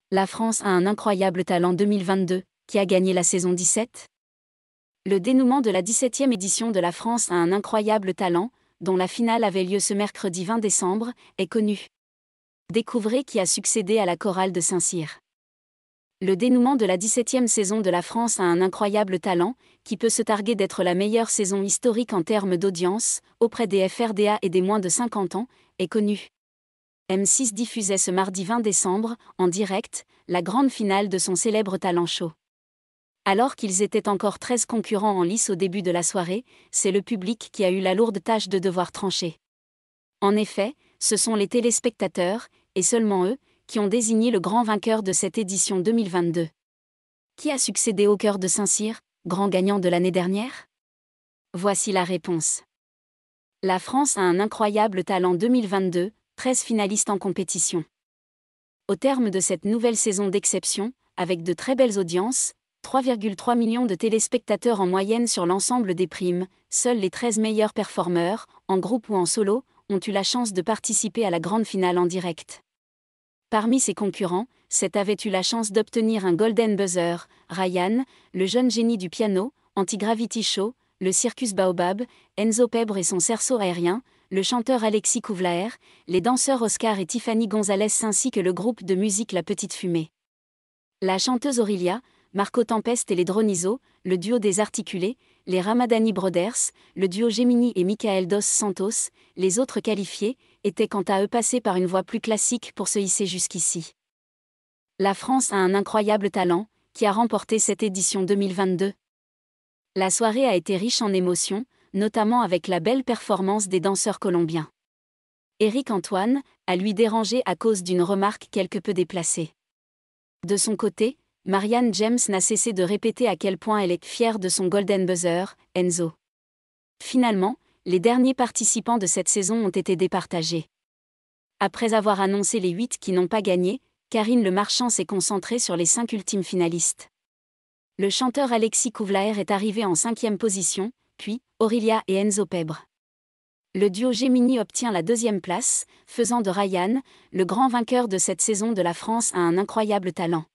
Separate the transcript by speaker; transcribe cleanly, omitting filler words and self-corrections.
Speaker 1: La France a un incroyable talent 2022, qui a gagné la saison 17. Le dénouement de la 17e édition de La France a un incroyable talent, dont la finale avait lieu ce mercredi 20 décembre, est connu. Découvrez qui a succédé à la chorale de Saint-Cyr. Le dénouement de la 17e saison de La France a un incroyable talent, qui peut se targuer d'être la meilleure saison historique en termes d'audience, auprès des FRDA et des moins de 50 ans, est connu. M6 diffusait ce mardi 20 décembre, en direct, la grande finale de son célèbre talent show. Alors qu'ils étaient encore 13 concurrents en lice au début de la soirée, c'est le public qui a eu la lourde tâche de devoir trancher. En effet, ce sont les téléspectateurs, et seulement eux, qui ont désigné le grand vainqueur de cette édition 2022. Qui a succédé au Chœur de Saint-Cyr, grand gagnant de l'année dernière? Voici la réponse. La France a un incroyable talent 2022, 13 finalistes en compétition. Au terme de cette nouvelle saison d'exception, avec de très belles audiences, 3,3 millions de téléspectateurs en moyenne sur l'ensemble des primes, seuls les 13 meilleurs performeurs, en groupe ou en solo, ont eu la chance de participer à la grande finale en direct. Parmi ses concurrents, 7 avaient eu la chance d'obtenir un Golden Buzzer: Ryan, le jeune génie du piano, Anti-Gravity Show, le Circus Baobab, Enzo Pebre et son cerceau aérien, le chanteur Alexis Couvlaer, les danseurs Oscar et Tiffany Gonzalez ainsi que le groupe de musique La Petite Fumée. La chanteuse Aurelia, Marco Tempest et les Dronizo, le duo des Articulés, les Ramadani Brothers, le duo Gemini et Michael Dos Santos, les autres qualifiés, étaient quant à eux passés par une voie plus classique pour se hisser jusqu'ici. La France a un incroyable talent, qui a remporté cette édition 2022. La soirée a été riche en émotions, notamment avec la belle performance des danseurs colombiens. Éric Antoine a lui dérangé à cause d'une remarque quelque peu déplacée. De son côté, Marianne James n'a cessé de répéter à quel point elle est fière de son Golden Buzzer, Enzo. Finalement, les derniers participants de cette saison ont été départagés. Après avoir annoncé les 8 qui n'ont pas gagné, Karine Le Marchand s'est concentrée sur les 5 ultimes finalistes. Le chanteur Alexis Couvlaer est arrivé en 5e position, puis Aurelia et Enzo Pebre. Le duo Gemini obtient la 2e place, faisant de Ryan, le grand vainqueur de cette saison de La France a un incroyable talent.